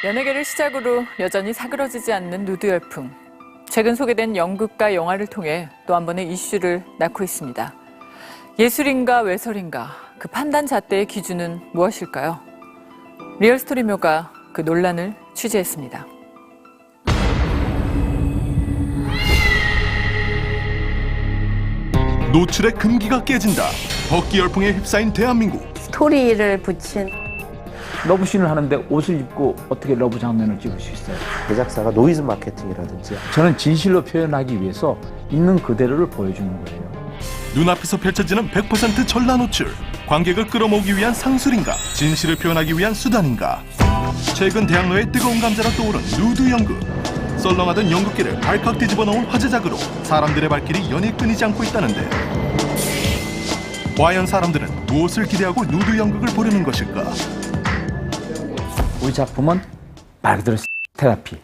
연예계를 시작으로 여전히 사그러지지 않는 누드 열풍. 최근 소개된 연극과 영화를 통해 또 한 번의 이슈를 낳고 있습니다. 예술인가 외설인가 그 판단 잣대의 기준은 무엇일까요? 리얼스토리묘가 그 논란을 취재했습니다. 노출의 금기가 깨진다. 벗기 열풍에 휩싸인 대한민국. 스토리를 붙인 러브씬을 하는데 옷을 입고 어떻게 러브 장면을 찍을 수 있어요? 제작사가 노이즈 마케팅이라든지 저는 진실로 표현하기 위해서 있는 그대로를 보여주는 거예요. 눈앞에서 펼쳐지는 100% 전라 노출. 관객을 끌어모으기 위한 상술인가? 진실을 표현하기 위한 수단인가? 최근 대학로의 뜨거운 감자로 떠오른 누드 연극. 썰렁하던 연극기를 발칵 뒤집어 놓은 화제작으로 사람들의 발길이 연일 끊이지 않고 있다는데 과연 사람들은 무엇을 기대하고 누드 연극을 보려는 것일까? 우리 작품은 말 그대로 테라피.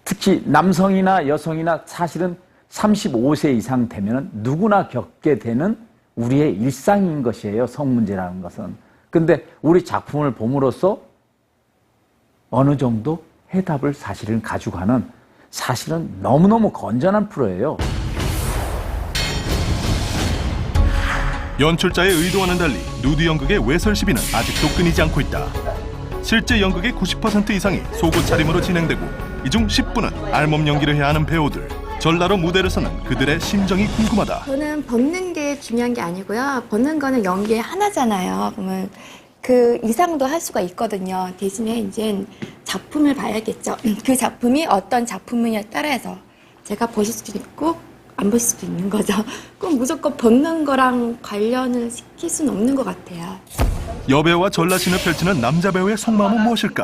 특히 남성이나 여성이나 사실은 35세 이상 되면 누구나 겪게 되는 우리의 일상인 것이에요. 성문제라는 것은. 근데 우리 작품을 봄으로써 어느 정도 해답을 사실은 가져가는 사실은 너무너무 건전한 프로예요. 연출자의 의도와는 달리 누드 연극의 외설 시비는 아직도 끊이지 않고 있다. 실제 연극의 90% 이상이 속옷 차림으로 진행되고 이 중 10분은 알몸 연기를 해야 하는 배우들. 전라로 무대를 서는 그들의 심정이 궁금하다. 저는 벗는 게 중요한 게 아니고요. 벗는 거는 연기의 하나잖아요. 그러면 그 이상도 할 수가 있거든요. 대신에 이제 작품을 봐야겠죠. 그 작품이 어떤 작품이냐에 따라서 제가 벗을 수도 있고 안 벗을 수도 있는 거죠. 꼭 무조건 벗는 거랑 관련을 시킬 수는 없는 것 같아요. 여배우와 전라신을 펼치는 남자 배우의 속마음은 무엇일까?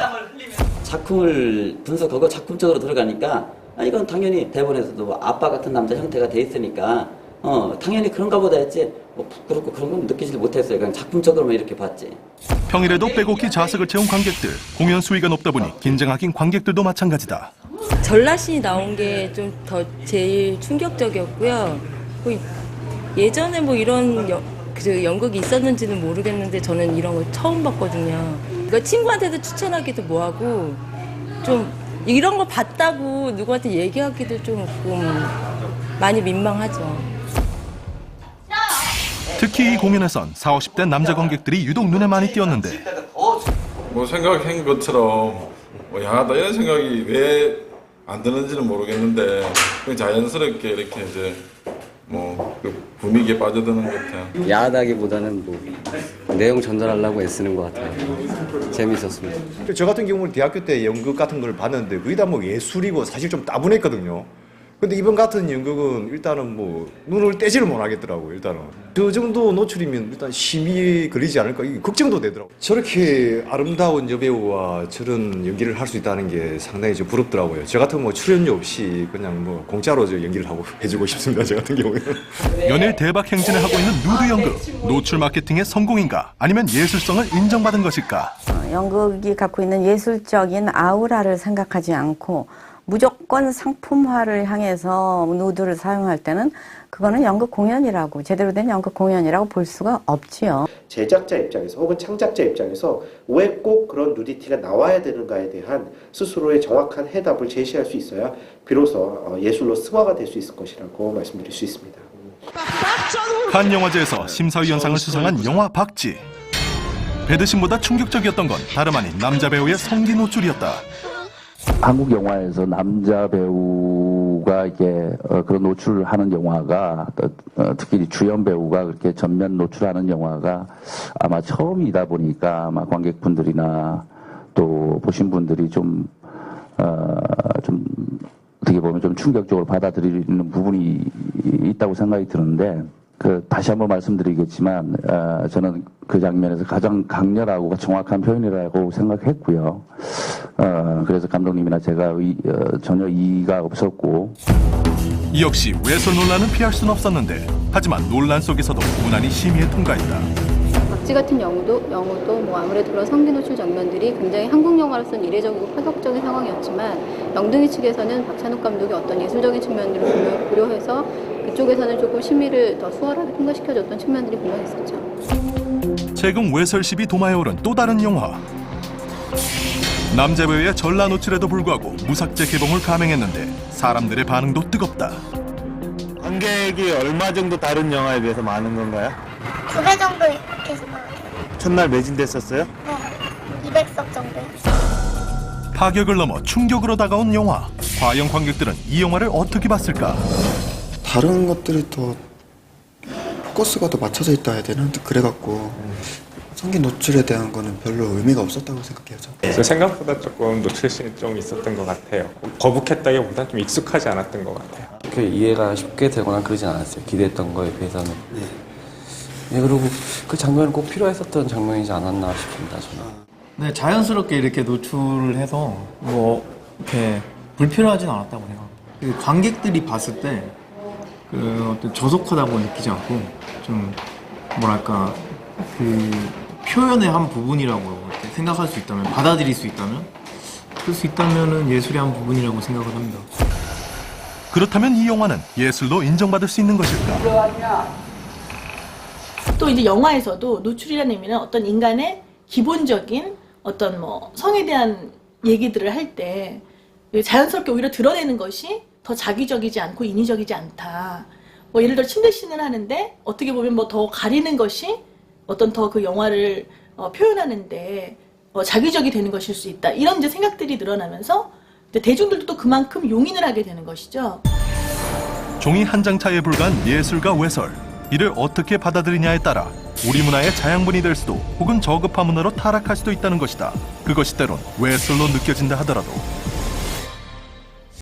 작품을 분석하고 작품적으로 들어가니까 이건 당연히 대본에서도 아빠 같은 남자 형태가 돼 있으니까 당연히 그런가 보다 했지 뭐 부끄럽고 그런 건 느끼지 못했어요. 그냥 작품적으로만 이렇게 봤지. 평일에도 빼곡히 좌석을 채운 관객들. 공연 수위가 높다 보니 긴장하긴 관객들도 마찬가지다. 전라신이 나온 게 좀 더 제일 충격적이었고요. 뭐 예전에 뭐 이런 연극이 있었는지는 모르겠는데 저는 이런 걸 처음 봤거든요. 그러니까 친구한테도 추천하기도 뭐하고 좀 이런 거 봤다고 누구한테 얘기하기도 조금 많이 민망하죠. 특히 이 공연에선 40, 50대 남자 관객들이 유독 눈에 많이 띄었는데 뭐 생각한 것처럼 뭐 야하다 이런 생각이 왜 안 드는지는 모르겠는데 그냥 자연스럽게 이렇게 이제 뭐 그 분위기에 빠져드는 것 같아요. 야하다기보다는 뭐 내용 전달하려고 애쓰는 것 같아요. 재미있었습니다. 저 같은 경우는 대학교 때 연극 같은 걸 봤는데 거의 다 뭐 예술이고 사실 좀 따분했거든요. 근데 이번 같은 연극은 일단은 뭐 눈을 떼지를 못하겠더라고요. 일단은 저 정도 노출이면 일단 심의에 걸리지 않을까 이게 걱정도 되더라고요. 저렇게 아름다운 여배우와 저런 연기를 할 수 있다는 게 상당히 좀 부럽더라고요. 저 같은 뭐 출연료 없이 그냥 뭐 공짜로 저 연기를 하고 해주고 싶습니다. 저 같은 경우에는. 연일 대박 행진을 하고 있는 누드 연극. 노출 마케팅의 성공인가? 아니면 예술성을 인정받은 것일까? 연극이 갖고 있는 예술적인 아우라를 생각하지 않고 무조건 상품화를 향해서 누드를 사용할 때는 그거는 연극 공연이라고 제대로 된 연극 공연이라고 볼 수가 없지요. 제작자 입장에서 혹은 창작자 입장에서 왜 꼭 그런 누디티가 나와야 되는가에 대한 스스로의 정확한 해답을 제시할 수 있어야 비로소 예술로 승화가 될 수 있을 것이라고 말씀드릴 수 있습니다. 칸 영화제에서 심사위원상을 수상한 영화 박쥐. 배드신보다 충격적이었던 건 다름 아닌 남자 배우의 성기 노출이었다. 한국 영화에서 남자 배우가 이게 그런 노출을 하는 영화가 특히 주연 배우가 그렇게 전면 노출하는 영화가 아마 처음이다 보니까 아마 관객분들이나 또 보신 분들이 좀 어떻게 보면 좀 충격적으로 받아들이는 부분이 있다고 생각이 드는데 다시 한번 말씀드리겠지만 저는 그 장면에서 가장 강렬하고 정확한 표현이라고 생각했고요. 그래서 감독님이나 제가 전혀 이의가 없었고. 이 역시 외설 논란은 피할 수는 없었는데 하지만 논란 속에서도 무난히 심의에 통과했다. 박쥐 같은 영화도 뭐 아무래도 그런 성기 노출 장면들이 굉장히 한국 영화로서는 이례적이고 파격적인 상황이었지만 영등이 측에서는 박찬욱 감독이 어떤 예술적인 측면들을 고려해서 그쪽에서는 조금 심의를 더 수월하게 통과시켜줬던 측면들이 분명히 있었죠. 최근 외설 시비 도마에 오른 또 다른 영화. 남자배우의 전라 노출에도 불구하고 무삭제 개봉을 감행했는데 사람들의 반응도 뜨겁다. 관객이 얼마 정도 다른 영화에 비해서 많은 건가요? 2배 정도 계속 나와요. 첫날 매진됐었어요? 네, 200석 정도. 파격을 넘어 충격으로 다가온 영화. 과연 관객들은 이 영화를 어떻게 봤을까? 다른 것들이 더 포커스가 더 맞춰져 있다 해야 되나? 그래갖고 성기 노출에 대한 거는 별로 의미가 없었다고 생각해요. 그래서 생각보다 조금 노출신이 좀 있었던 것 같아요. 거북했다기보다 좀 익숙하지 않았던 것 같아요. 그렇게 이해가 쉽게 되거나 그러진 않았어요. 기대했던 거에 비해서는. 네, 그리고 그 장면은 꼭 필요했었던 장면이지 않았나 싶습니다. 저는. 네, 자연스럽게 이렇게 노출을 해서 뭐 이렇게 불필요하진 않았다고 생각합니다. 관객들이 봤을 때 그 어떤 저속하다고 느끼지 않고 좀 뭐랄까 그 표현의 한 부분이라고 이렇게 생각할 수 있다면, 받아들일 수 있다면, 그럴 수 있다면은 예술의 한 부분이라고 생각을 합니다. 그렇다면 이 영화는 예술로 인정받을 수 있는 것일까? 또 이제 영화에서도 노출이라는 의미는 어떤 인간의 기본적인 어떤 뭐 성에 대한 얘기들을 할 때 자연스럽게 오히려 드러내는 것이 더 자기적이지 않고 인위적이지 않다. 뭐 예를 들어 침대씬을 하는데 어떻게 보면 뭐 더 가리는 것이 어떤 더 그 영화를 표현하는데 자기적이 되는 것일 수 있다. 이런 이제 생각들이 늘어나면서 대중들도 또 그만큼 용인을 하게 되는 것이죠. 종이 한 장 차이에 불과한 예술과 외설. 이를 어떻게 받아들이냐에 따라 우리 문화의 자양분이 될 수도 혹은 저급한 문화로 타락할 수도 있다는 것이다. 그것이 때론 외설로 느껴진다 하더라도